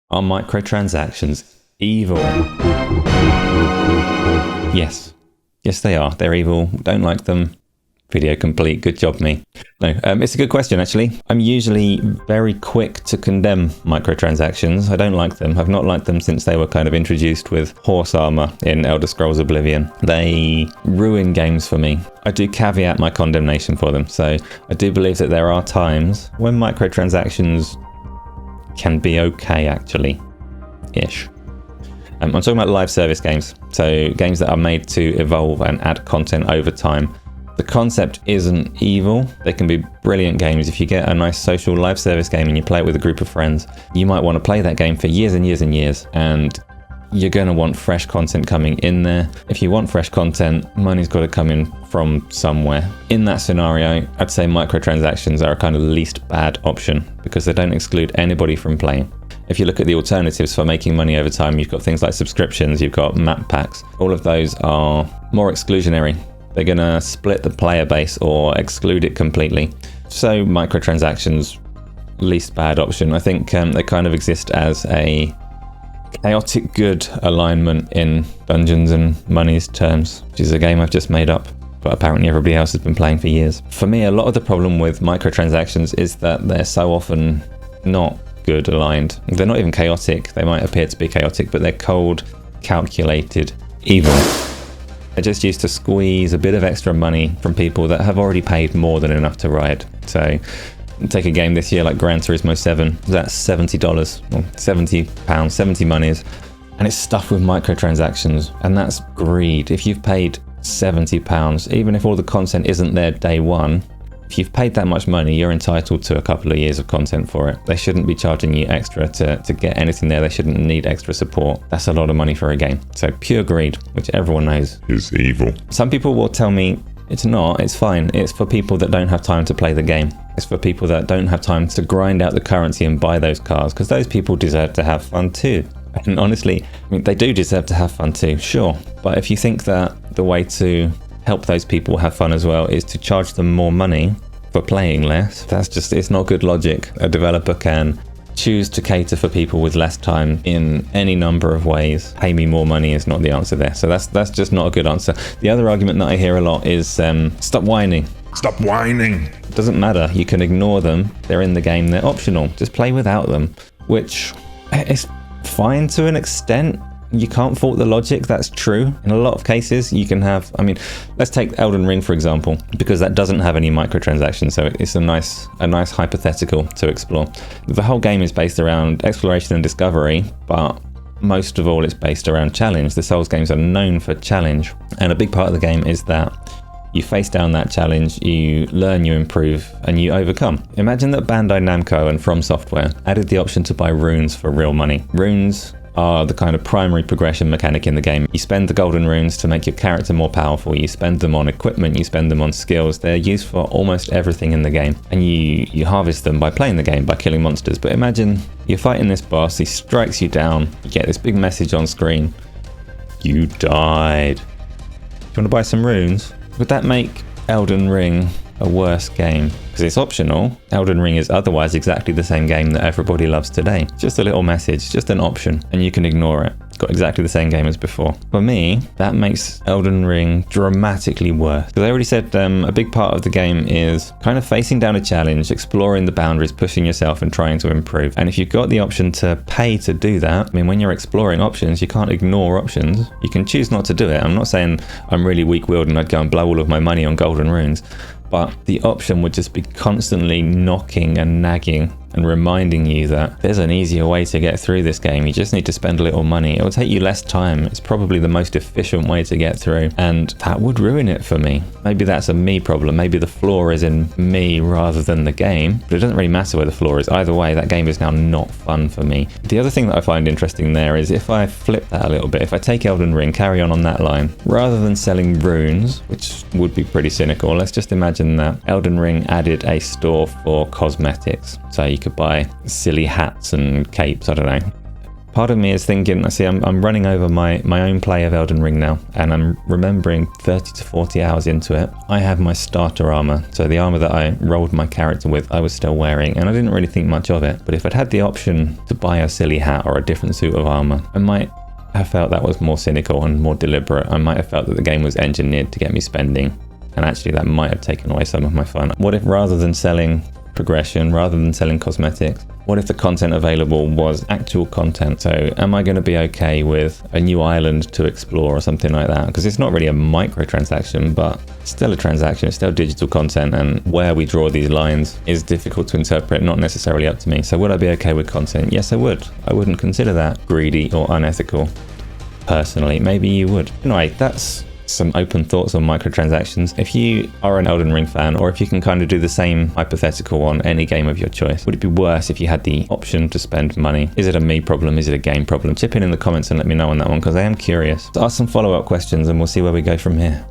Are microtransactions evil? Yes. Yes, they are. They're evil. Don't like them. Video complete. Good job, me. No, it's a good question, actually. I'm usually very quick to condemn microtransactions. I don't like them. I've not liked them since they were kind of introduced with horse armor in Elder Scrolls Oblivion. They ruin games for me. I do caveat my condemnation for them. So I do believe that there are times when microtransactions can be okay, actually. Ish. I'm talking about live service games. So games that are made to evolve and add content over time. The concept isn't evil. They can be brilliant games. If you get a nice social live service game and you play it with a group of friends, you might want to play that game for years and years and years. And you're going to want fresh content coming in there. If you want fresh content, money's got to come in from somewhere. In that scenario, I'd say microtransactions are a kind of least bad option because they don't exclude anybody from playing. If you look at the alternatives for making money over time, you've got things like subscriptions, you've got map packs. All of those are more exclusionary. They're going to split the player base or exclude it completely. So microtransactions, least bad option. I think they kind of exist as a chaotic good alignment in Dungeons and Money's terms, which is a game I've just made up, but apparently everybody else has been playing for years. For me, a lot of the problem with microtransactions is that they're so often not good aligned. They're not even chaotic. They might appear to be chaotic, but they're cold, calculated, evil. They're just used to squeeze a bit of extra money from people that have already paid more than enough to ride. So take a game this year like Gran Turismo 7, that's $70, or £70, 70 monies, and it's stuffed with microtransactions, and that's greed. If you've paid £70, even if all the content isn't there day one, if you've paid that much money, you're entitled to a couple of years of content for it. They shouldn't be charging you extra to get anything there. They shouldn't need extra support. That's a lot of money for a game. So pure greed, which everyone knows is evil. Some people will tell me it's not, it's fine. It's for people that don't have time to play the game. It's for people that don't have time to grind out the currency and buy those cars, because those people deserve to have fun too. And honestly, I mean, they do deserve to have fun too, sure. But if you think that the way to help those people have fun as well is to charge them more money for playing less, that's just, it's not good logic. A developer can choose to cater for people with less time in any number of ways. Pay me more money is not the answer there. So that's just not a good answer. The other argument that I hear a lot is stop whining. Stop whining. It doesn't matter. You can ignore them. They're in the game. They're optional. Just play without them, which is fine to an extent. You can't fault the logic, that's true. In a lot of cases, you can have, I mean, let's take Elden Ring, for example, because that doesn't have any microtransactions, so it's a nice hypothetical to explore. The whole game is based around exploration and discovery, but most of all, it's based around challenge. The Souls games are known for challenge, and a big part of the game is that you face down that challenge, you learn, you improve, and you overcome. Imagine that Bandai Namco and From Software added the option to buy runes for real money. Runes are the kind of primary progression mechanic in the game. You spend the golden runes to make your character more powerful. You spend them on equipment, you spend them on skills. They're used for almost everything in the game. And you harvest them by playing the game, by killing monsters. But imagine you're fighting this boss, he strikes you down, you get this big message on screen. You died. Do you want to buy some runes? Would that make Elden Ring a worse game? Because it's optional. Elden Ring is otherwise exactly the same game that everybody loves today. Just a little message, just an option, and you can ignore it. It's got exactly the same game as before. For me, that makes Elden Ring dramatically worse. Because I already said a big part of the game is kind of facing down a challenge, exploring the boundaries, pushing yourself and trying to improve. And if you've got the option to pay to do that, I mean, when you're exploring options, you can't ignore options. You can choose not to do it. I'm not saying I'm really weak-willed and I'd go and blow all of my money on golden runes. But the option would just be constantly knocking and nagging and reminding you that there's an easier way to get through this game. You just need to spend a little money. It will take you less time. It's probably the most efficient way to get through. And that would ruin it for me. Maybe that's a me problem. Maybe the flaw is in me rather than the game. But it doesn't really matter where the flaw is. Either way, that game is now not fun for me. The other thing that I find interesting there is if I flip that a little bit, if I take Elden Ring, carry on that line, rather than selling runes, which would be pretty cynical, let's just imagine that Elden Ring added a store for cosmetics. So you could buy silly hats and capes, I don't know. Part of me is thinking, I see I'm running over my own play of Elden Ring now, and I'm remembering 30 to 40 hours into it. I have my starter armor, so the armor that I rolled my character with, I was still wearing, and I didn't really think much of it. But if I'd had the option to buy a silly hat or a different suit of armor, I might have felt that was more cynical and more deliberate. I might have felt that the game was engineered to get me spending, and actually that might have taken away some of my fun. What if rather than selling progression, rather than selling cosmetics, what if the content available was actual content? So am I going to be okay with a new island to explore or something like that? Because it's not really a microtransaction, but it's still a transaction, it's still digital content, and where we draw these lines is difficult to interpret, not necessarily up to me. So would I be okay with content? Yes, I would. I wouldn't consider that greedy or unethical. Personally, maybe you would. Anyway, that's some open thoughts on microtransactions. If you are an Elden Ring fan, or if you can kind of do the same hypothetical on any game of your choice, would it be worse if you had the option to spend money? Is it a me problem? Is it a game problem? Chip in the comments and let me know on that one, because I am curious. So ask some follow-up questions and we'll see where we go from here.